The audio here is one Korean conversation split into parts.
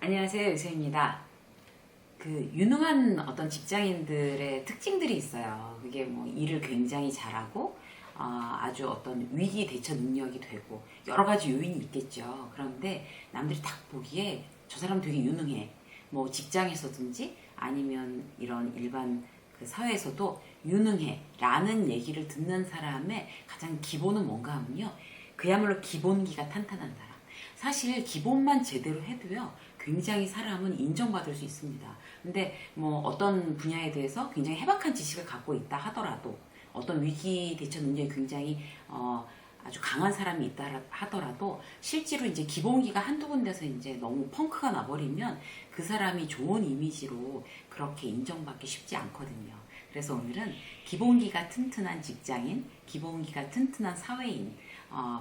안녕하세요, 유세입니다. 유능한 어떤 직장인들의 특징들이 있어요. 그게 뭐 일을 굉장히 잘하고, 아주 어떤 위기 대처 능력이 되고, 여러 가지 요인이 있겠죠. 그런데 남들이 딱 보기에 저 사람 되게 유능해. 뭐 직장에서든지 아니면 이런 일반 그 사회에서도 유능해. 라는 얘기를 듣는 사람의 가장 기본은 뭔가 하면요. 그야말로 기본기가 탄탄한 사람. 사실 기본만 제대로 해도요, 굉장히 사람은 인정받을 수 있습니다. 근데 뭐 어떤 분야에 대해서 굉장히 해박한 지식을 갖고 있다 하더라도, 어떤 위기 대처 능력이 굉장히 아주 강한 사람이 있다 하더라도, 실제로 이제 기본기가 한두 군데서 이제 너무 펑크가 나버리면 그 사람이 좋은 이미지로 그렇게 인정받기 쉽지 않거든요. 그래서 오늘은 기본기가 튼튼한 직장인, 기본기가 튼튼한 사회인,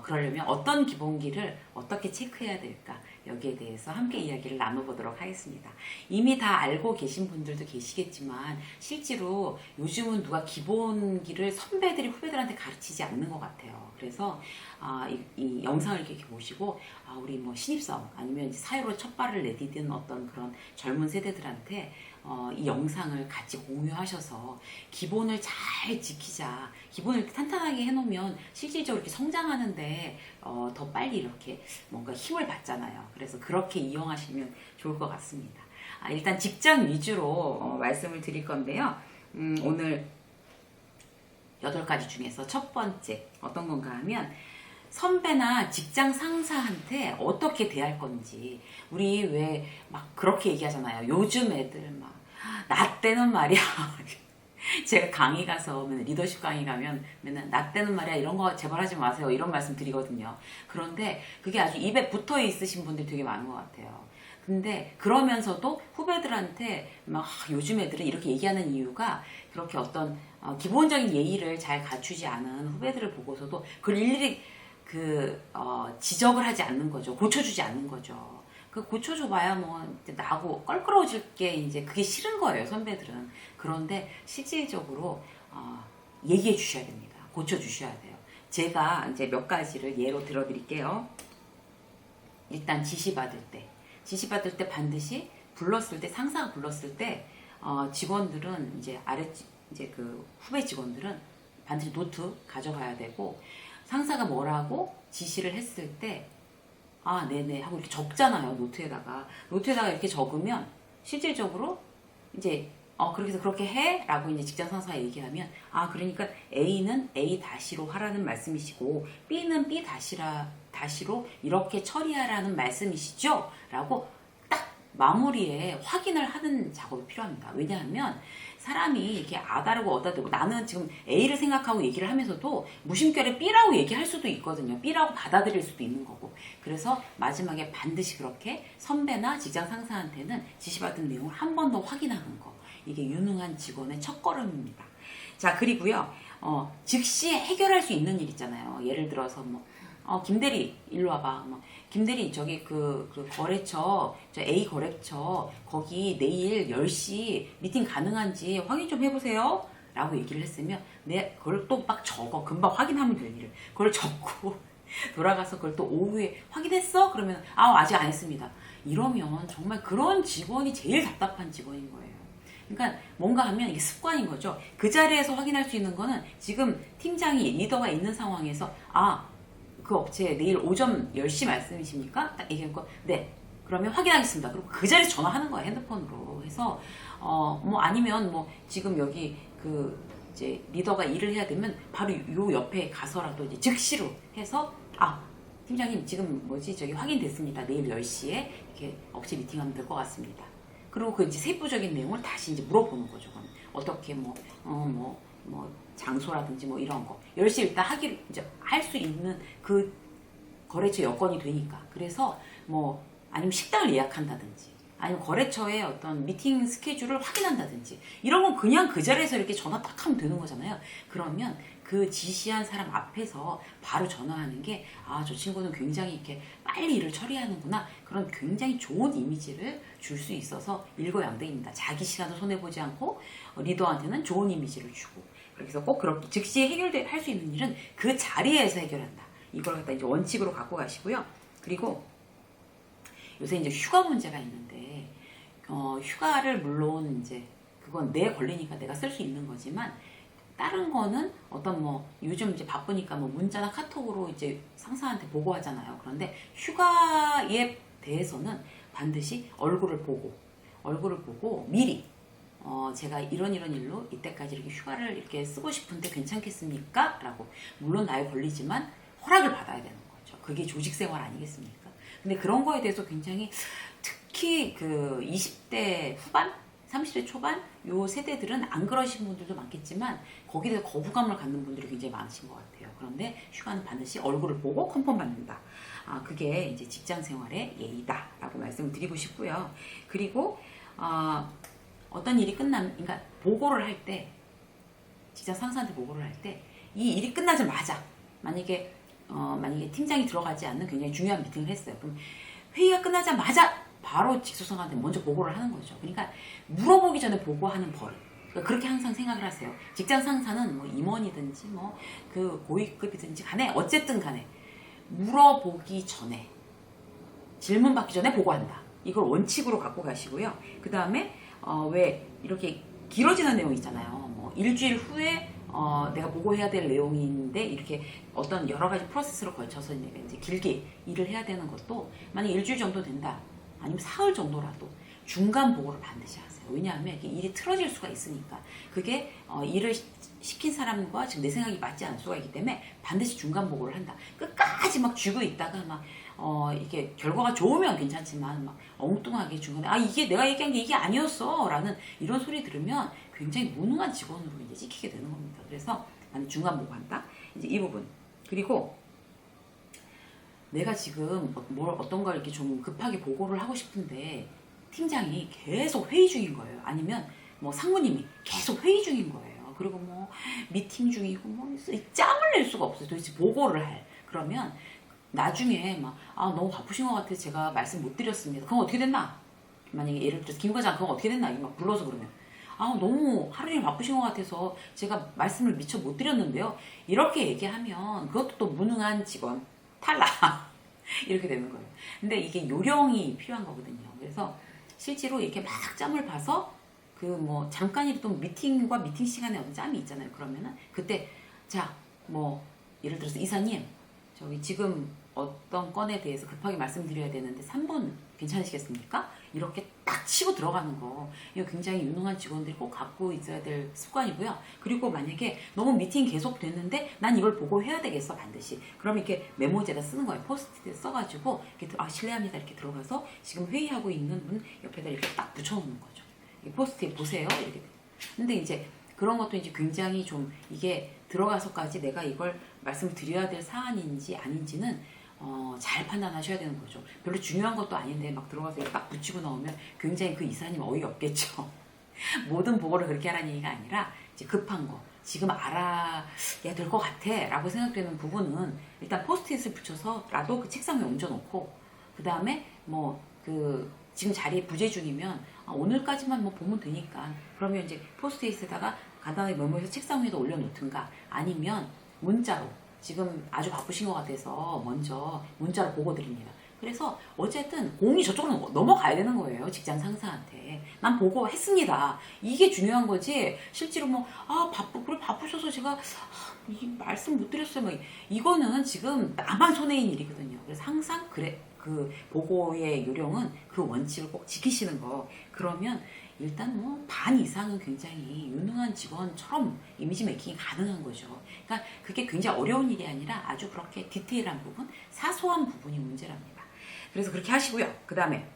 그러려면 어떤 기본기를 어떻게 체크해야 될까, 여기에 대해서 함께 이야기를 나눠보도록 하겠습니다. 이미 다 알고 계신 분들도 계시겠지만 실제로 요즘은 누가 기본기를 선배들이 후배들한테 가르치지 않는 것 같아요. 그래서 이 영상을 이렇게 보시고 우리 뭐 신입사원 아니면 사회로 첫 발을 내디딘 어떤 그런 젊은 세대들한테 이 영상을 같이 공유하셔서 기본을 잘 지키자. 기본을 탄탄하게 해놓으면 실질적으로 이렇게 성장하는데 더 빨리 이렇게 뭔가 힘을 받잖아요. 그래서 그렇게 이용하시면 좋을 것 같습니다. 일단 직장 위주로 말씀을 드릴 건데요. 오늘 8가지 중에서 첫 번째 어떤 건가 하면, 선배나 직장 상사한테 어떻게 대할 건지. 우리 왜 막 그렇게 얘기하잖아요. 요즘 애들 막 나 때는 말이야. 제가 강의 가서 리더십 강의 가면 맨날 나 때는 말이야 이런 거 제발 하지 마세요 이런 말씀 드리거든요. 그런데 그게 아주 입에 붙어 있으신 분들이 되게 많은 것 같아요. 근데 그러면서도 후배들한테 막 요즘 애들은 이렇게 얘기하는 이유가, 그렇게 어떤 기본적인 예의를 잘 갖추지 않은 후배들을 보고서도 그걸 일일이 지적을 하지 않는 거죠. 고쳐주지 않는 거죠. 그 고쳐줘봐야 뭐 나하고 껄끄러워질 게 이제 그게 싫은 거예요, 선배들은. 그런데 실질적으로 얘기해 주셔야 됩니다. 고쳐주셔야 돼요. 제가 이제 몇 가지를 예로 들어드릴게요. 일단 지시받을 때 반드시 불렀을 때, 상사가 불렀을 때 직원들은 이제 그 후배 직원들은 반드시 노트 가져가야 되고, 상사가 뭐라고 지시를 했을 때 네네 하고 이렇게 적잖아요. 노트에다가 이렇게 적으면 실질적으로 이제 그렇게 해서 그렇게 해? 라고 이제 직장 상사가 얘기하면, 그러니까 A는 A-로 하라는 말씀이시고 B는 B-로 이렇게 처리하라는 말씀이시죠? 라고 딱 마무리에 확인을 하는 작업이 필요합니다. 왜냐하면 사람이 이렇게 아다르고 어다르고, 나는 지금 A를 생각하고 얘기를 하면서도 무심결에 B라고 얘기할 수도 있거든요. B라고 받아들일 수도 있는 거고. 그래서 마지막에 반드시 그렇게 선배나 직장 상사한테는 지시받은 내용을 한 번 더 확인하는 거. 이게 유능한 직원의 첫걸음입니다. 자, 그리고요, 즉시 해결할 수 있는 일 있잖아요. 예를 들어서 김대리 일로 와봐. 김대리 저기 그 거래처, 저 A 거래처 거기 내일 10시 미팅 가능한지 확인 좀 해보세요 라고 얘기를 했으면, 그걸 또 막 적어. 금방 확인하면 될 일을 그걸 적고 돌아가서 그걸 또 오후에 확인했어? 그러면 아직 안 했습니다. 이러면 정말 그런 직원이 제일 답답한 직원인 거예요. 그러니까 뭔가 하면 이게 습관인 거죠. 그 자리에서 확인할 수 있는 거는, 지금 팀장이 리더가 있는 상황에서 그 업체 내일 오전 10시 말씀이십니까? 딱 얘기하고, 네, 그러면 확인하겠습니다. 그리고 그 자리에서 전화하는 거예요, 핸드폰으로. 해서 아니면 지금 여기 이제 리더가 일을 해야 되면 바로 요 옆에 가서라도 이제 즉시로 해서, 팀장님 지금 저기 확인됐습니다. 내일 10시에 이렇게 업체 미팅하면 될 것 같습니다. 그리고 그 이제 세부적인 내용을 다시 이제 물어보는 거죠. 어떻게 장소라든지 이런 거 10시 일단 이제 할 수 있는 그 거래처 여건이 되니까. 그래서 아니면 식당을 예약한다든지, 아니면 거래처의 어떤 미팅 스케줄을 확인한다든지, 이런 건 그냥 그 자리에서 이렇게 전화 딱 하면 되는 거잖아요. 그러면 그 지시한 사람 앞에서 바로 전화하는 게, 저 친구는 굉장히 이렇게 빨리 일을 처리하는구나, 그런 굉장히 좋은 이미지를 줄 수 있어서 일거양득입니다. 자기 시간도 손해보지 않고 리더한테는 좋은 이미지를 주고. 그래서 꼭 그렇게 즉시 할 수 있는 일은 그 자리에서 해결한다. 이걸 갖다 이제 원칙으로 갖고 가시고요. 그리고 요새 이제 휴가 문제가 있는데, 휴가를 물론 이제 그건 내 권리니까 내가 쓸 수 있는 거지만, 다른 거는 어떤 뭐 요즘 이제 바쁘니까 뭐 문자나 카톡으로 이제 상사한테 보고하잖아요. 그런데 휴가에 대해서는 반드시 얼굴을 보고 미리 제가 이런 일로 이때까지 이렇게 휴가를 이렇게 쓰고 싶은데 괜찮겠습니까? 라고 물론 나의 권리지만 허락을 받아야 되는 거죠. 그게 조직 생활 아니겠습니까? 근데 그런 거에 대해서 굉장히 특히 그 20대 후반 30대 초반 요 세대들은 안 그러신 분들도 많겠지만 거기에 대해서 거부감을 갖는 분들이 굉장히 많으신 것 같아요. 그런데 휴가는 반드시 얼굴을 보고 컨펌 받는다. 그게 이제 직장 생활의 예의다라고 말씀을 드리고 싶고요. 그리고 어떤 일이 그러니까 보고를 할 때, 직장 상사한테 보고를 할 때 이 일이 끝나자마자 만약에 팀장이 들어가지 않는 굉장히 중요한 미팅을 했어요. 그럼 회의가 끝나자마자 바로 직속상한테 먼저 보고를 하는 거죠. 그러니까 물어보기 전에 보고하는 버릇. 그러니까 그렇게 항상 생각을 하세요. 직장 상사는 뭐 임원이든지 뭐 그 고위급이든지 간에 어쨌든 간에 물어보기 전에, 질문 받기 전에 보고한다. 이걸 원칙으로 갖고 가시고요. 그 다음에 왜 이렇게 길어지는 내용 있잖아요. 뭐 일주일 후에 내가 보고해야 될 내용인데 이렇게 어떤 여러 가지 프로세스로 걸쳐서 이제 길게 일을 해야 되는 것도 만약 일주일 정도 된다. 아니면 사흘 정도라도 중간 보고를 반드시 하세요. 왜냐하면 일이 틀어질 수가 있으니까. 그게 일을 시킨 사람과 지금 내 생각이 맞지 않을 수가 있기 때문에 반드시 중간 보고를 한다. 끝까지 막 쥐고 있다가 막 이게 결과가 좋으면 괜찮지만 막 엉뚱하게 중간에 이게 내가 얘기한 게 이게 아니었어 라는 이런 소리 들으면 굉장히 무능한 직원으로 이제 찍히게 되는 겁니다. 그래서 나는 중간 보고 한다. 이제 이 부분. 그리고 내가 지금 어떤 걸 이렇게 좀 급하게 보고를 하고 싶은데 팀장이 계속 회의 중인 거예요. 아니면 뭐 상무님이 계속 회의 중인 거예요. 그리고 뭐 미팅 중이고 뭐 짬을 낼 수가 없어요. 도대체 보고를 할. 그러면 나중에 막 너무 바쁘신 것 같아서 제가 말씀 못 드렸습니다. 그럼 어떻게 됐나? 만약에 예를 들어서 김 과장 그건 어떻게 됐나? 이거 막 불러서 그러면 너무 하루 종일 바쁘신 것 같아서 제가 말씀을 미처 못 드렸는데요. 이렇게 얘기하면 그것도 또 무능한 직원 탈락. 이렇게 되는 거예요. 근데 이게 요령이 필요한 거거든요. 그래서 실제로 이렇게 막 짬을 봐서 그 뭐 잠깐이라도 미팅과 미팅 시간에 어떤 짬이 있잖아요. 그러면은 그때 자 뭐 예를 들어서 이사님 저기 지금 어떤 건에 대해서 급하게 말씀드려야 되는데 3분 괜찮으시겠습니까? 이렇게 딱 치고 들어가는 거 이거 굉장히 유능한 직원들이 꼭 갖고 있어야 될 습관이고요. 그리고 만약에 너무 미팅 계속 됐는데 난 이걸 보고 해야 되겠어 반드시. 그럼 이렇게 메모지에다 쓰는 거예요. 포스트잇에 써가지고 이렇게 실례합니다 이렇게 들어가서 지금 회의하고 있는 분 옆에다 이렇게 딱 붙여놓는 거죠. 포스트잇 보세요 이렇게. 근데 이제 그런 것도 이제 굉장히 좀 이게 들어가서까지 내가 이걸 말씀을 드려야 될 사안인지 아닌지는 잘 판단하셔야 되는 거죠. 별로 중요한 것도 아닌데 막 들어가서 딱 붙이고 나오면 굉장히 그 이사님 어이없겠죠. 모든 보고를 그렇게 하라는 얘기가 아니라 이제 급한 거 지금 알아야 될 것 같아 라고 생각되는 부분은 일단 포스트잇을 붙여서라도 그 책상 위에 얹어놓고 그 다음에 뭐 그 지금 자리에 부재 중이면 오늘까지만 뭐 보면 되니까 그러면 이제 포스트잇에다가 간단하게 메모해서 책상 위에다 올려놓든가 아니면 문자로 지금 아주 바쁘신 것 같아서 먼저 문자로 보고 드립니다. 그래서 어쨌든 공이 저쪽으로 넘어가야 되는 거예요. 직장 상사한테. 난 보고했습니다. 이게 중요한 거지. 실제로 뭐 그래 바쁘셔서 제가 이 말씀 못 드렸어요. 뭐 이거는 지금 나만 손해인 일이거든요. 그래서 항상 그 보고의 요령은 그 원칙을 꼭 지키시는 거. 그러면 일단 뭐 반 이상은 굉장히 유능한 직원처럼 이미지 메이킹이 가능한 거죠. 그러니까 그게 굉장히 어려운 일이 아니라 아주 그렇게 디테일한 부분, 사소한 부분이 문제랍니다. 그래서 그렇게 하시고요. 그 다음에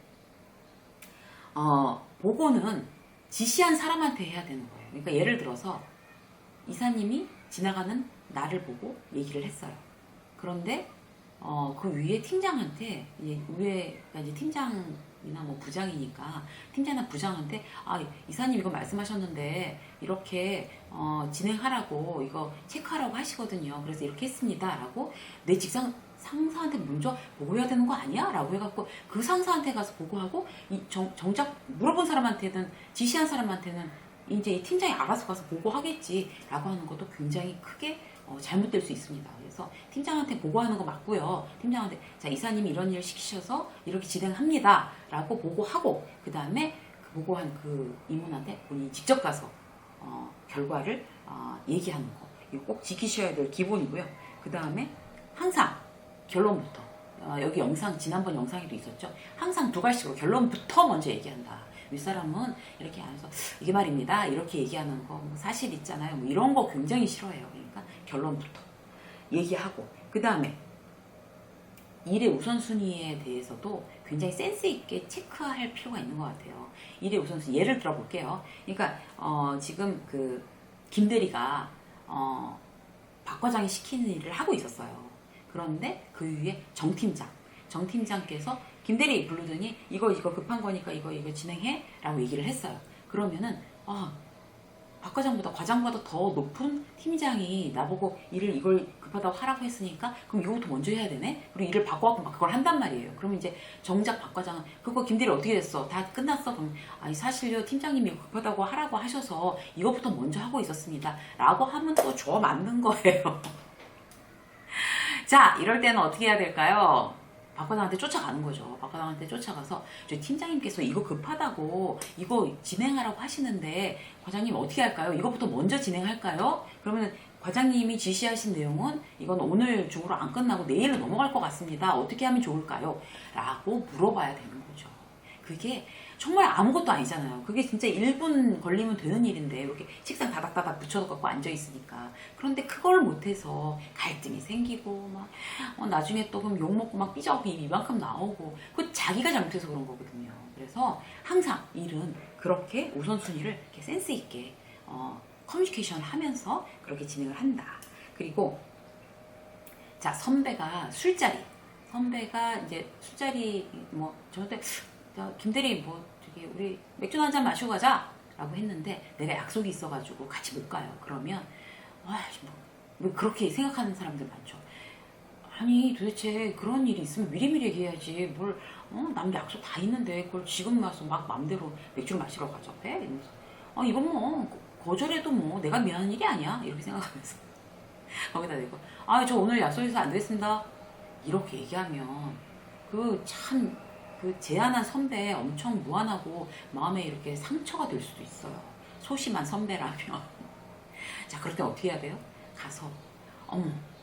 보고는 지시한 사람한테 해야 되는 거예요. 그러니까 예를 들어서 이사님이 지나가는 나를 보고 얘기를 했어요. 그런데 그 위에 팀장한테 위에가 이제 팀장이나 뭐 부장이니까 팀장이나 부장한테 이사님 이거 말씀하셨는데 이렇게 진행하라고 이거 체크하라고 하시거든요. 그래서 이렇게 했습니다라고 내 직장 상사한테 먼저 보고해야 되는 거 아니야? 라고 해갖고 그 상사한테 가서 보고하고 정작 물어본 사람한테는 지시한 사람한테는 이제 이 팀장이 알아서 가서 보고하겠지라고 하는 것도 굉장히 크게 잘못될 수 있습니다. 그래서 팀장한테 보고하는 거 맞고요. 팀장한테 자 이사님이 이런 일을 시키셔서 이렇게 진행합니다 라고 보고하고 그 다음에 그 보고한 그 임원한테 본인이 직접 가서 결과를 얘기하는 거 이거 꼭 지키셔야 될 기본이고요. 그 다음에 항상 결론부터 여기 영상 지난번 영상에도 있었죠. 항상 두 갈씩으로 결론부터 먼저 얘기한다. 윗사람은 이렇게 하면서 이게 말입니다. 이렇게 얘기하는 거 사실 있잖아요. 뭐 이런 거 굉장히 싫어해요. 그러니까 결론부터 얘기하고 그 다음에 일의 우선순위에 대해서도 굉장히 센스 있게 체크할 필요가 있는 것 같아요. 일의 우선순위 예를 들어 볼게요. 그러니까 지금 그 김대리가 박 과장이 시키는 일을 하고 있었어요. 그런데 그 위에 정팀장께서 김대리 부르더니 이거 급한 거니까 이거 진행해 라고 얘기를 했어요. 그러면은 박 과장보다 더 높은 팀장이 나보고 이걸 급하다고 하라고 했으니까 그럼 이거부터 먼저 해야 되네? 그리고 일을 바꿔갖고 막 그걸 한단 말이에요. 그러면 이제 정작 박 과장은 그거 김대리 어떻게 됐어? 다 끝났어? 그럼 아니 사실요 팀장님이 급하다고 하라고 하셔서 이거부터 먼저 하고 있었습니다. 라고 하면 또 줘 맞는 거예요. 자 이럴 때는 어떻게 해야 될까요? 박 과장한테 쫓아가는 거죠. 박 과장한테 쫓아가서 저희 팀장님께서 이거 급하다고 이거 진행하라고 하시는데 과장님 어떻게 할까요? 이것부터 먼저 진행할까요? 그러면 과장님이 지시하신 내용은 이건 오늘 중으로 안 끝나고 내일로 넘어갈 것 같습니다. 어떻게 하면 좋을까요? 라고 물어봐야 되는 거죠. 그게 정말 아무것도 아니잖아요. 그게 진짜 1분 걸리면 되는 일인데 이렇게 책상 다닥다닥 붙여갖고 앉아있으니까. 그런데 그걸 못해서 갈등이 생기고 막 나중에 또 그럼 욕먹고 막 삐져비 이만큼 나오고 그 자기가 잘못해서 그런 거거든요. 그래서 항상 일은 그렇게 우선순위를 이렇게 센스 있게 커뮤니케이션 하면서 그렇게 진행을 한다. 그리고 자 선배가 이제 술자리 뭐 저한테 김대리 저기 우리 맥주 한잔 마시고 가자 라고 했는데 내가 약속이 있어가지고 같이 못 가요. 그러면 뭐 그렇게 생각하는 사람들 많죠. 아니 도대체 그런 일이 있으면 미리미리 얘기해야지 남 약속 다 있는데 그걸 지금 와서 막 맘대로 맥주를 마시러 가자고 해? 이러면서 이건 뭐 거절해도 뭐 내가 미안한 일이 아니야 이렇게 생각하면서 거기다 대고 저 오늘 약속 있어서 안 되겠습니다 이렇게 얘기하면 그 제안한 선배 엄청 무안하고 마음에 이렇게 상처가 될 수도 있어요. 소심한 선배라면. 자, 그럴 때 어떻게 해야 돼요? 가서,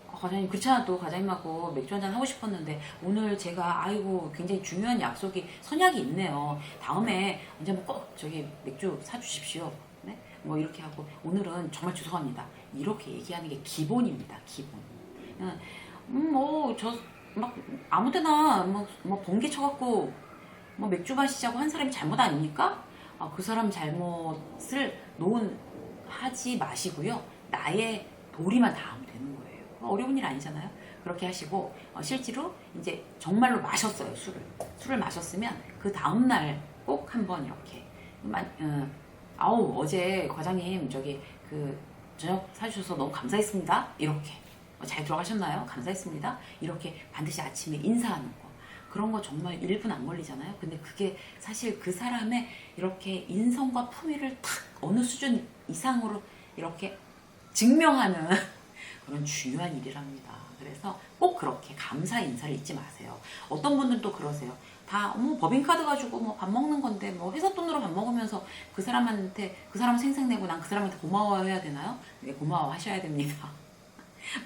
과장님, 그렇잖아. 또 과장님하고 맥주 한잔 하고 싶었는데, 오늘 제가, 굉장히 중요한 약속이, 선약이 있네요. 다음에 언제 꼭 저기 맥주 사주십시오. 네? 뭐 이렇게 하고, 오늘은 정말 죄송합니다. 이렇게 얘기하는 게 기본입니다. 기본. 막 아무데나 번개 쳐갖고 맥주 마시자고 한 사람이 잘못 아닙니까? 그 사람 잘못을 하지 마시고요. 나의 도리만 닿으면 되는 거예요. 어려운 일 아니잖아요. 그렇게 하시고 실제로 이제 정말로 마셨어요. 술을 마셨으면 그 다음날 꼭 한번 이렇게 어제 과장님 저기 저녁 사주셔서 너무 감사했습니다. 이렇게 잘 들어가셨나요? 감사했습니다. 이렇게 반드시 아침에 인사하는 거. 그런 거 정말 1분 안 걸리잖아요. 근데 그게 사실 그 사람의 이렇게 인성과 품위를 탁 어느 수준 이상으로 이렇게 증명하는 그런 중요한 일이랍니다. 그래서 꼭 그렇게 감사 인사를 잊지 마세요. 어떤 분들은 또 그러세요. 다 법인카드 가지고 밥 먹는 건데 회사 돈으로 밥 먹으면서 그 사람한테 그 사람 생색내고 난 그 사람한테 고마워해야 되나요? 네, 고마워하셔야 됩니다.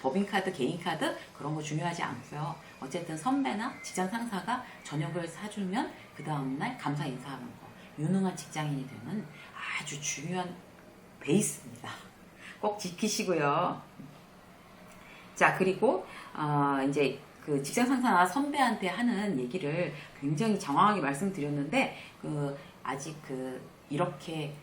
법인카드, 개인카드 그런 거 중요하지 않고요. 어쨌든 선배나 직장 상사가 저녁을 사주면 그 다음날 감사 인사하는 거 유능한 직장인이 되는 아주 중요한 베이스입니다. 꼭 지키시고요. 자 그리고 이제 그 직장 상사나 선배한테 하는 얘기를 굉장히 장황하게 말씀드렸는데 아직 이렇게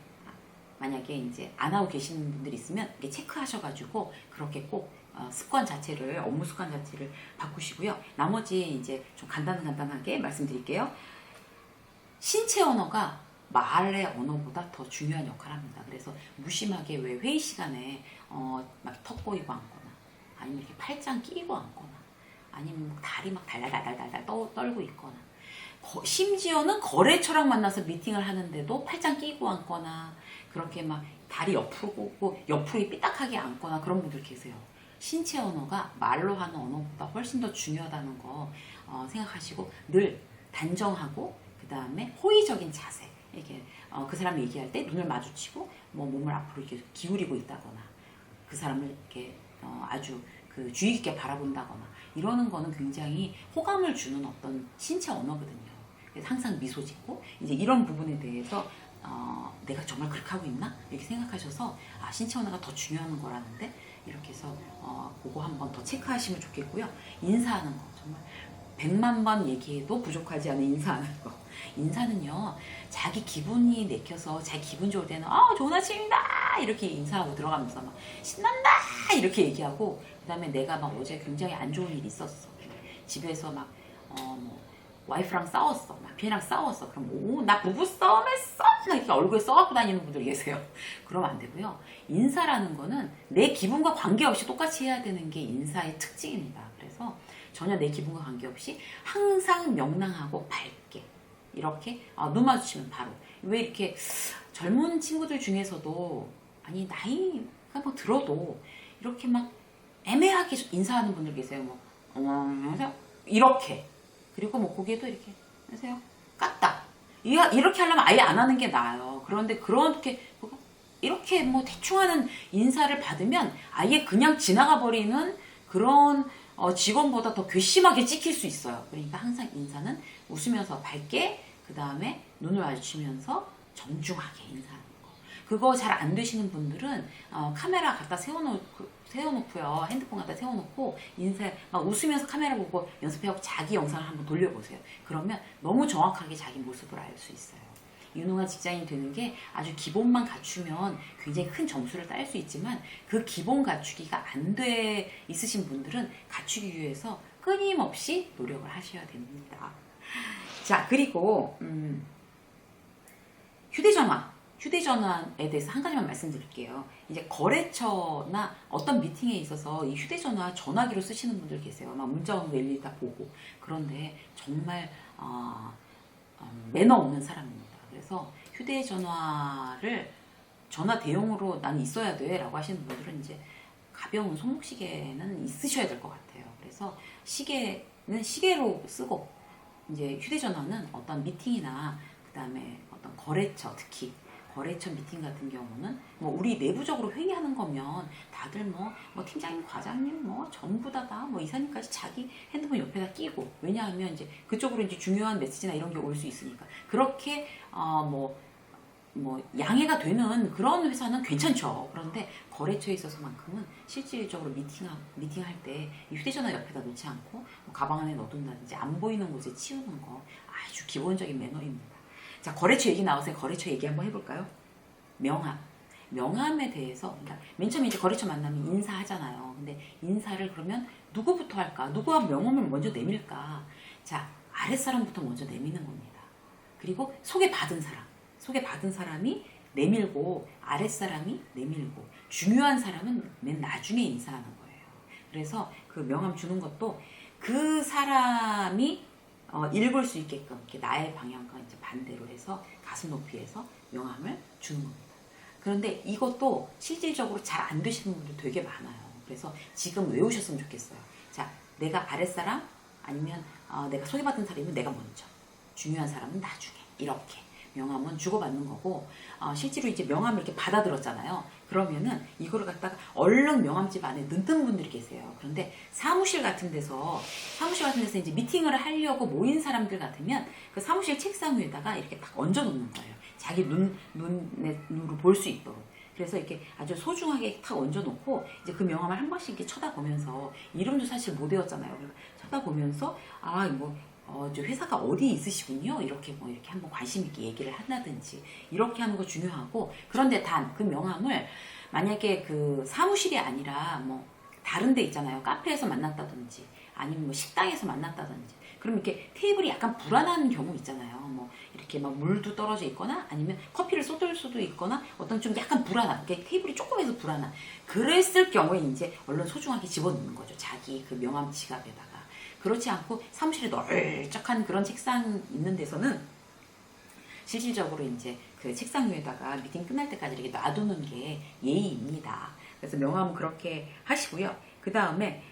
만약에 이제 안 하고 계시는 분들이 있으면 이렇게 체크하셔가지고 그렇게 꼭 업무 습관 자체를 바꾸시고요. 나머지 이제 좀 간단하게 말씀드릴게요. 신체 언어가 말의 언어보다 더 중요한 역할을 합니다. 그래서 무심하게 왜 회의 시간에 막 턱 보이고 앉거나 아니면 이렇게 팔짱 끼고 앉거나 아니면 뭐 다리 막 달달달달달 떨고 있거나, 심지어는 거래처랑 만나서 미팅을 하는데도 팔짱 끼고 앉거나, 그렇게 막 다리 옆으로 꽂고 옆으로 삐딱하게 앉거나 그런 분들 계세요. 신체 언어가 말로 하는 언어보다 훨씬 더 중요하다는 거 생각하시고, 늘 단정하고 그 다음에 호의적인 자세, 이렇게 그 사람이 얘기할 때 눈을 마주치고 뭐 몸을 앞으로 이렇게 기울이고 있다거나, 그 사람을 이렇게 아주 그 주의 깊게 바라본다거나 이러는 거는 굉장히 호감을 주는 어떤 신체 언어거든요. 그래서 항상 미소 짓고, 이제 이런 부분에 대해서 내가 정말 그렇게 하고 있나? 이렇게 생각하셔서 신체 언어가 더 중요한 거라는데, 이렇게 해서 그거 한번 더 체크하시면 좋겠고요. 인사하는 거 정말 100만 번 얘기해도 부족하지 않은 인사하는 거. 인사는요, 자기 기분이 내켜서 자기 기분 좋을 때는 좋은 아침입니다 이렇게 인사하고 들어가면서 막 신난다 이렇게 얘기하고, 그 다음에 내가 막 어제 굉장히 안 좋은 일이 있었어, 집에서 막 뭐 와이프랑 싸웠어, 남편이랑 싸웠어, 그럼 나 부부싸움 했어 이렇게 얼굴에 써갖고 다니는 분들 계세요. 그러면 안 되고요. 인사라는 거는 내 기분과 관계없이 똑같이 해야 되는 게 인사의 특징입니다. 그래서 전혀 내 기분과 관계없이 항상 명랑하고 밝게, 이렇게 눈 마주치면 바로, 왜 이렇게 젊은 친구들 중에서도, 아니 나이가 뭐 들어도 이렇게 막 애매하게 인사하는 분들 계세요. 뭐 안녕하세요 이렇게, 그리고 뭐 고개도 이렇게 안녕하세요 까딱, 이렇게 하려면 아예 안 하는 게 나아요. 그런데 그렇게 이렇게 뭐 대충 하는 인사를 받으면 아예 그냥 지나가 버리는 그런 직원보다 더 괘씸하게 찍힐 수 있어요. 그러니까 항상 인사는 웃으면서 밝게, 그 다음에 눈을 마주치면서 정중하게 인사하는 거. 그거 잘 안 되시는 분들은 카메라 갖다 세워놓고요. 핸드폰 갖다 세워놓고 인사 막 웃으면서 카메라 보고 연습해갖고 자기 영상을 한번 돌려보세요. 그러면 너무 정확하게 자기 모습을 알 수 있어요. 유능한 직장인이 되는 게 아주 기본만 갖추면 굉장히 큰 점수를 딸 수 있지만, 그 기본 갖추기가 안 돼 있으신 분들은 갖추기 위해서 끊임없이 노력을 하셔야 됩니다. 자, 그리고 휴대전화에 대해서 한 가지만 말씀드릴게요. 이제 거래처나 어떤 미팅에 있어서 이 휴대전화 전화기로 쓰시는 분들 계세요. 막 문자 오는 거 일일이 다 보고. 그런데 정말 매너 없는 사람입니다. 그래서 휴대전화를 전화 대용으로 나는 있어야 돼 라고 하시는 분들은 이제 가벼운 손목시계는 있으셔야 될 것 같아요. 그래서 시계는 시계로 쓰고, 이제 휴대전화는 어떤 미팅이나 그 다음에 어떤 거래처, 특히 거래처 미팅 같은 경우는 뭐 우리 내부적으로 회의하는 거면 다들 뭐 팀장님, 과장님 뭐 전부 다 뭐 이사님까지 자기 핸드폰 옆에다 끼고, 왜냐하면 이제 그쪽으로 이제 중요한 메시지나 이런 게 올 수 있으니까. 그렇게 양해가 되는 그런 회사는 괜찮죠. 그런데 거래처에 있어서만큼은 실질적으로 미팅할 때 휴대전화 옆에다 놓지 않고 뭐 가방 안에 넣어둔다든지 안 보이는 곳에 치우는 거 아주 기본적인 매너입니다. 자, 거래처 얘기 나와서 거래처 얘기 한번 해볼까요? 명함에 대해서, 그러니까 맨 처음에 이제 거래처 만나면 인사하잖아요. 근데 인사를 그러면 누구부터 할까? 누구와 명함을 먼저 내밀까? 자, 아랫사람부터 먼저 내미는 겁니다. 그리고 소개받은 사람이 내밀고, 아랫사람이 내밀고, 중요한 사람은 맨 나중에 인사하는 거예요. 그래서 그 명함 주는 것도 그 사람이 읽을 수 있게끔 이렇게 나의 방향과 이제 반대로 해서 가슴 높이에서 명함을 주는 겁니다. 그런데 이것도 실질적으로 잘 안 되시는 분들 되게 많아요. 그래서 지금 외우셨으면 좋겠어요. 자, 내가 아랫사람, 아니면 내가 소개받은 사람이면 내가 먼저, 중요한 사람은 나중에, 이렇게 명함은 주고받는 거고, 실제로 이제 명함을 이렇게 받아들었잖아요. 그러면은 이거를 갖다가 얼른 명함집 안에 넣는 분들이 계세요. 그런데 사무실 같은 데서 이제 미팅을 하려고 모인 사람들 같으면 그 사무실 책상 위에다가 이렇게 딱 얹어 놓는 거예요. 자기 눈으로 볼 수 있도록. 그래서 이렇게 아주 소중하게 탁 얹어 놓고, 이제 그 명함을 한 번씩 이렇게 쳐다보면서, 이름도 사실 못 외웠잖아요. 쳐다보면서 저 회사가 어디 있으시군요. 이렇게 한번 관심 있게 얘기를 한다든지, 이렇게 하는 거 중요하고. 그런데 단 그 명함을 만약에 그 사무실이 아니라 뭐 다른 데 있잖아요. 카페에서 만났다든지 아니면 뭐 식당에서 만났다든지, 그럼 이렇게 테이블이 약간 불안한 경우 있잖아요. 뭐 이렇게 막 물도 떨어져 있거나 아니면 커피를 쏟을 수도 있거나 어떤 좀 약간 불안한, 그러니까 테이블이 조금해서 불안한, 그랬을 경우에 이제 얼른 소중하게 집어넣는 거죠. 자기 그 명함 지갑에다가. 그렇지 않고 사무실에 널쩍한 그런 책상 있는 데서는 실질적으로 이제 그 책상 위에다가 미팅 끝날 때까지 이렇게 놔두는 게 예의입니다. 그래서 명함은 그렇게 하시고요. 그 다음에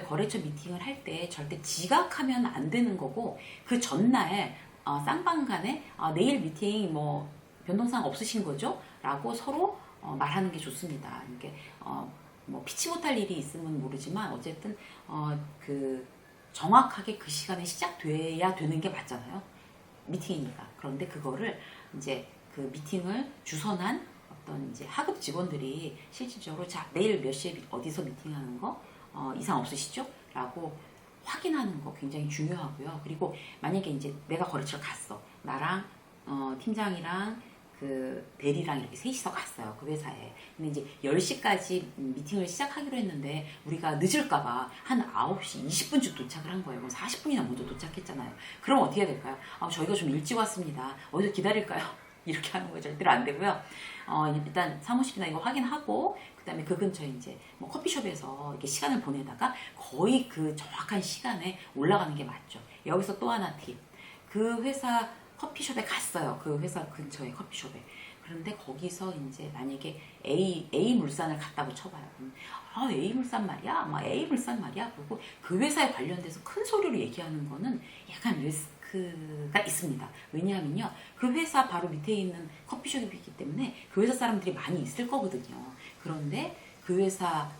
거래처 미팅을 할 때 절대 지각하면 안 되는 거고, 그 전날 쌍방 간에 내일 미팅 뭐 변동사항 없으신 거죠? 라고 서로 말하는 게 좋습니다. 이렇게 뭐 피치 못할 일이 있으면 모르지만 어쨌든 그 정확하게 그 시간에 시작돼야 되는 게 맞잖아요. 미팅이니까. 그런데 그거를 이제 그 미팅을 주선한 어떤 이제 하급 직원들이 실질적으로 자 내일 몇 시에 어디서 미팅하는 거 이상 없으시죠? 라고 확인하는 거 굉장히 중요하고요. 그리고 만약에 이제 내가 거래처를 갔어. 나랑 팀장이랑 그 대리랑 이렇게 셋이서 갔어요. 그 회사에. 근데 이제 10시까지 미팅을 시작하기로 했는데 우리가 늦을까봐 한 9시 20분쯤 도착을 한 거예요. 그럼 40분이나 먼저 도착했잖아요. 그럼 어떻게 해야 될까요? 저희가 좀 일찍 왔습니다. 어디서 기다릴까요? 이렇게 하는 거 절대로 안 되고요. 일단 사무실이나 이거 확인하고 그 다음에 그 근처에 이제 뭐 커피숍에서 이렇게 시간을 보내다가 거의 그 정확한 시간에 올라가는 게 맞죠. 여기서 또 하나 팁. 그 회사 커피숍에 갔어요. 그 회사 근처에 커피숍에. 그런데 거기서 이제 만약에 A 물산을 갖다고 쳐봐요. A 물산 말이야? A 물산 말이야? 그리고 그 회사에 관련돼서 큰 소리로 얘기하는 거는 약간 리스크가 있습니다. 왜냐하면요. 그 회사 바로 밑에 있는 커피숍이기 때문에 그 회사 사람들이 많이 있을 거거든요. 그런데 그 회사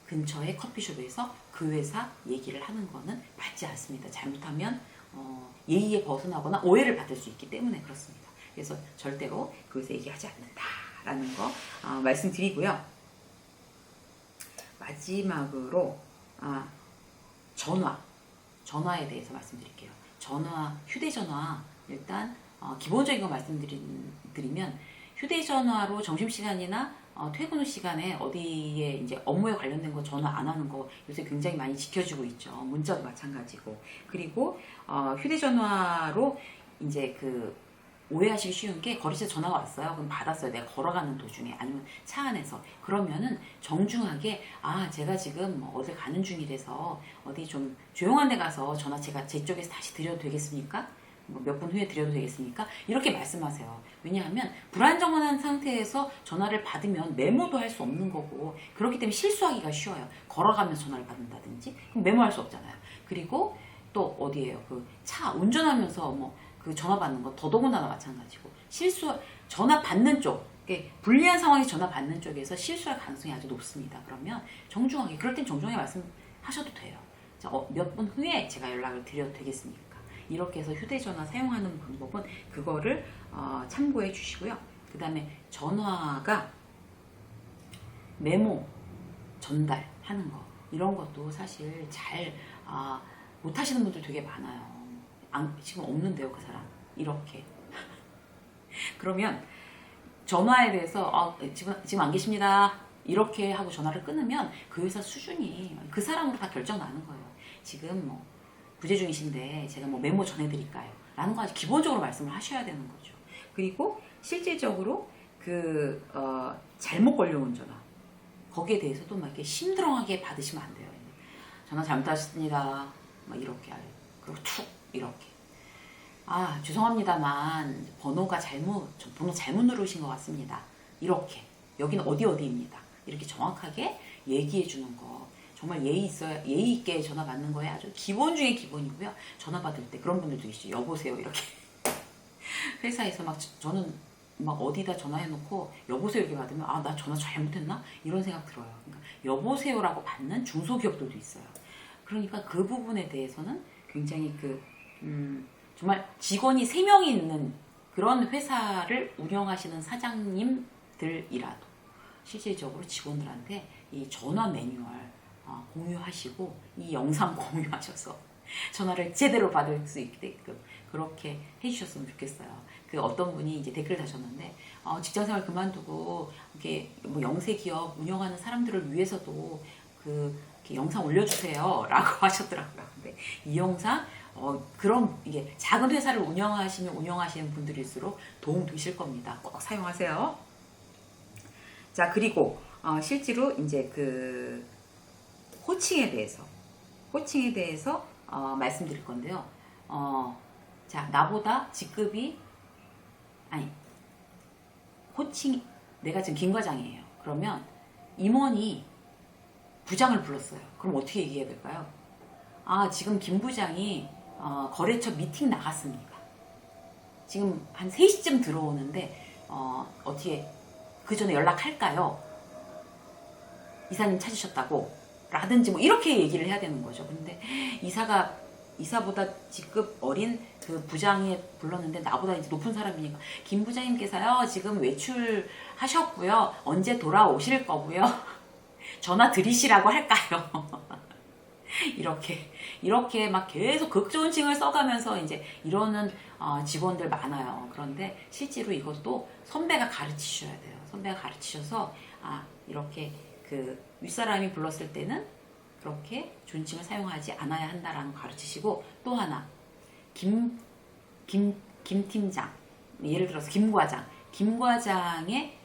근처의 커피숍에서 그 회사 얘기를 하는 거는 맞지 않습니다. 잘못하면 예의에 벗어나거나 오해를 받을 수 있기 때문에 그렇습니다. 그래서 절대로 그것에 얘기하지 않는다라는 거 말씀드리고요. 마지막으로 전화에 대해서 말씀드릴게요. 휴대전화 일단 기본적인 거 말씀드리면 휴대전화로 점심시간이나 퇴근 후 시간에 어디에 이제 업무에 관련된 거 전화 안 하는 거 요새 굉장히 많이 지켜주고 있죠. 문자도 마찬가지고. 그리고 휴대전화로 이제 그 오해하시기 쉬운 게 거리에서 전화가 왔어요. 그럼 받았어요. 내가 걸어가는 도중에 아니면 차 안에서. 그러면은 정중하게 제가 지금 뭐 어디 가는 중이라서 어디 좀 조용한 데 가서 전화 제가 제 쪽에서 다시 드려도 되겠습니까? 뭐 몇 분 후에 드려도 되겠습니까? 이렇게 말씀하세요. 왜냐하면 불안정한 상태에서 전화를 받으면 메모도 할 수 없는 거고 그렇기 때문에 실수하기가 쉬워요. 걸어가면서 전화를 받는다든지 그럼 메모할 수 없잖아요. 그리고 또 어디에요? 그 차 운전하면서 뭐 그 전화 받는 거 더더군다나 마찬가지고 전화 받는 쪽 불리한 상황에서 전화 받는 쪽에서 실수할 가능성이 아주 높습니다. 그러면 정중하게 그럴 땐 정중하게 말씀하셔도 돼요. 몇 분 후에 제가 연락을 드려도 되겠습니까? 이렇게 해서 휴대전화 사용하는 방법은 그거를 참고해 주시고요. 그 다음에 전화가 메모 전달하는 거 이런 것도 사실 잘 못하시는 분들 되게 많아요. 지금 없는데요, 그 사람. 이렇게. 그러면 전화에 대해서 지금 안 계십니다. 이렇게 하고 전화를 끊으면 그 회사 수준이 그 사람으로 다 결정 나는 거예요. 지금 뭐 부재 중이신데 제가 뭐 메모 전해드릴까요? 라는 거 아주 기본적으로 말씀을 하셔야 되는 거죠. 그리고 실질적으로 잘못 걸려온 전화 거기에 대해서도 막 이렇게 심드렁하게 받으시면 안 돼요. 전화 잘못하셨습니다. 막 이렇게 그리고 툭 이렇게 죄송합니다만 번호 잘못 누르신 것 같습니다. 이렇게 여기는 어디입니다. 이렇게 정확하게 얘기해 주는 거 정말 예의 있게 전화 받는 거에 아주 기본 중에 기본이고요. 전화 받을 때 그런 분들도 있죠. 여보세요 이렇게 회사에서 저는 어디다 전화해놓고 여보세요 이렇게 받으면 나 전화 잘못했나 이런 생각 들어요. 그러니까 여보세요라고 받는 중소기업들도 있어요. 그러니까 그 부분에 대해서는 굉장히 정말 직원이 3명이 있는 그런 회사를 운영하시는 사장님들이라도 실질적으로 직원들한테 이 전화 매뉴얼 공유하시고 이 영상 공유하셔서 전화를 제대로 받을 수 있게끔 그렇게 해주셨으면 좋겠어요. 어떤 분이 이제 댓글 다셨는데 직장생활 그만두고 이렇게 뭐 영세 기업 운영하는 사람들을 위해서도 이렇게 영상 올려주세요 라고 하셨더라고요. 근데 이 영상 그럼 이게 작은 회사를 운영하시는 분들일수록 도움 되실 겁니다. 꼭 사용하세요. 자, 그리고 실제로 이제 호칭에 대해서 말씀드릴 건데요. 자, 나보다 직급이 아니 호칭 내가 지금 김 과장이에요. 그러면 임원이 부장을 불렀어요. 그럼 어떻게 얘기해야 될까요? 아, 지금 김 부장이 거래처 미팅 나갔습니다. 지금 한 3시쯤 들어오는데 어떻게 그 전에 연락할까요? 이사님 찾으셨다고 라든지 뭐 이렇게 얘기를 해야 되는 거죠. 근데 이사보다 직급 어린 그 부장이 불렀는데 나보다 이제 높은 사람이니까 김 부장님께서요 지금 외출하셨고요, 언제 돌아오실 거고요, 전화 드리시라고 할까요? 이렇게 막 계속 극존칭을 써가면서 이제 이러는 직원들 많아요. 그런데 실제로 이것도 선배가 가르치셔야 돼요. 선배가 가르치셔서 이렇게 그 윗사람이 불렀을 때는 그렇게 존칭을 사용하지 않아야 한다라는 거 가르치시고, 또 하나 김 팀장, 예를 들어서 김 과장의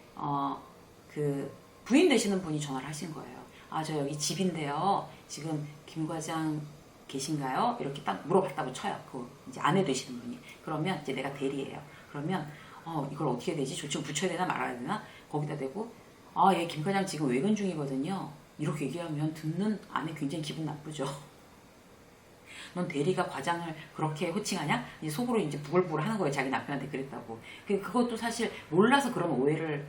그 부인 되시는 분이 전화를 하신 거예요. 저 여기 집인데요, 지금 김 과장 계신가요? 이렇게 딱 물어봤다고 쳐요. 그 이제 아내 되시는 분이. 그러면 이제 내가 대리예요. 그러면 이걸 어떻게 되지? 조칭 붙여야 되나 말아야 되나? 거기다 대고 예, 김 과장 지금 외근 중이거든요. 이렇게 얘기하면 듣는 아내 굉장히 기분 나쁘죠. 넌 대리가 과장을 그렇게 호칭하냐? 이제 속으로 이제 부글부글 하는 거예요. 자기 남편한테 그랬다고. 그것도 사실 몰라서 그런 오해를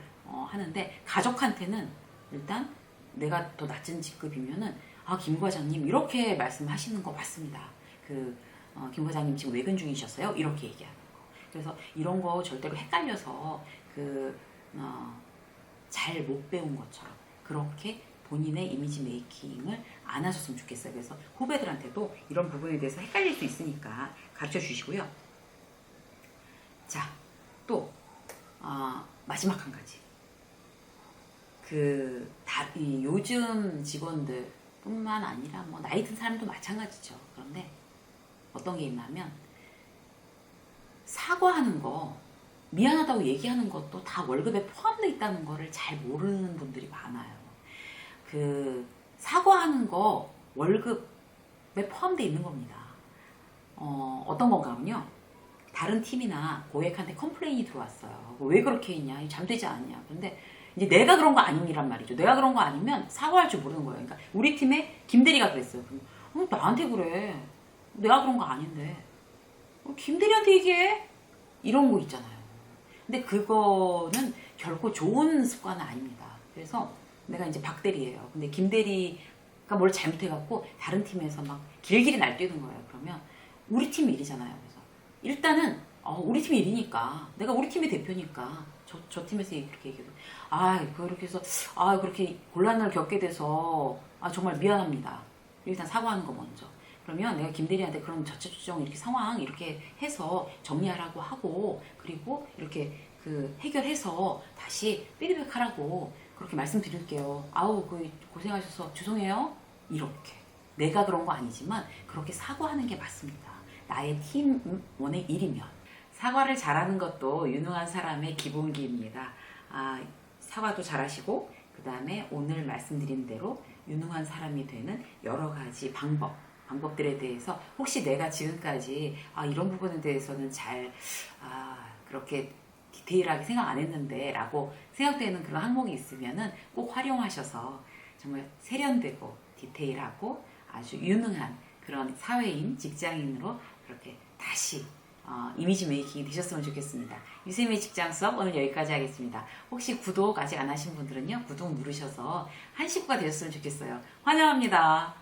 하는데, 가족한테는 일단 내가 더 낮은 직급이면은 김 과장님 이렇게 말씀하시는 거 맞습니다. 김 과장님 지금 외근 중이셨어요? 이렇게 얘기하는 거. 그래서 이런 거 절대로 헷갈려서 잘 못 배운 것처럼 그렇게 본인의 이미지 메이킹을 안 하셨으면 좋겠어요. 그래서 후배들한테도 이런 부분에 대해서 헷갈릴 수 있으니까 가르쳐 주시고요. 자, 또 마지막 한 가지. 요즘 직원들 뿐만 아니라 뭐 나이 든 사람도 마찬가지죠. 그런데 어떤 게 있냐면, 사과하는 거, 미안하다고 얘기하는 것도 다 월급에 포함되어 있다는 거를 잘 모르는 분들이 많아요. 사과하는 거 월급에 포함되어 있는 겁니다. 어떤 건가 하면요, 다른 팀이나 고객한테 컴플레인이 들어왔어요. 왜 그렇게 했냐, 잠되지 않냐. 근데 이제 내가 그런 거 아니란 말이죠. 내가 그런 거 아니면 사과할 줄 모르는 거예요. 그러니까 우리 팀에 김대리가 그랬어요. 나한테 그래, 내가 그런 거 아닌데 김대리한테 얘기해, 이런 거 있잖아요. 근데 그거는 결코 좋은 습관은 아닙니다. 그래서 내가 이제 박대리예요. 근데 김대리가 뭘 잘못해갖고 다른 팀에서 막 길길이 날뛰는 거예요. 그러면 우리 팀 일이잖아요. 그래서 일단은 우리 팀 일이니까, 내가 우리 팀의 대표니까 저 팀에서 그렇게 얘기해도 그렇게 해서 그렇게 곤란을 겪게 돼서 정말 미안합니다. 일단 사과하는 거 먼저. 그러면 내가 김대리한테 그럼 저체주정 이렇게 상황 이렇게 해서 정리하라고 하고, 그리고 이렇게 해결해서 다시 피드백하라고 그렇게 말씀드릴게요. 고생하셔서 죄송해요. 이렇게. 내가 그런 거 아니지만 그렇게 사과하는 게 맞습니다. 나의 팀원의 일이면. 사과를 잘하는 것도 유능한 사람의 기본기입니다. 사과도 잘하시고, 그 다음에 오늘 말씀드린 대로 유능한 사람이 되는 여러 가지 방법들에 대해서, 혹시 내가 지금까지 이런 부분에 대해서는 그렇게 디테일하게 생각 안 했는데 라고 생각되는 그런 항목이 있으면은 꼭 활용하셔서 정말 세련되고 디테일하고 아주 유능한 그런 사회인, 직장인으로 그렇게 다시 이미지 메이킹이 되셨으면 좋겠습니다. 유쌤의 직장 수업 오늘 여기까지 하겠습니다. 혹시 구독 아직 안 하신 분들은요, 구독 누르셔서 한 식구가 되셨으면 좋겠어요. 환영합니다.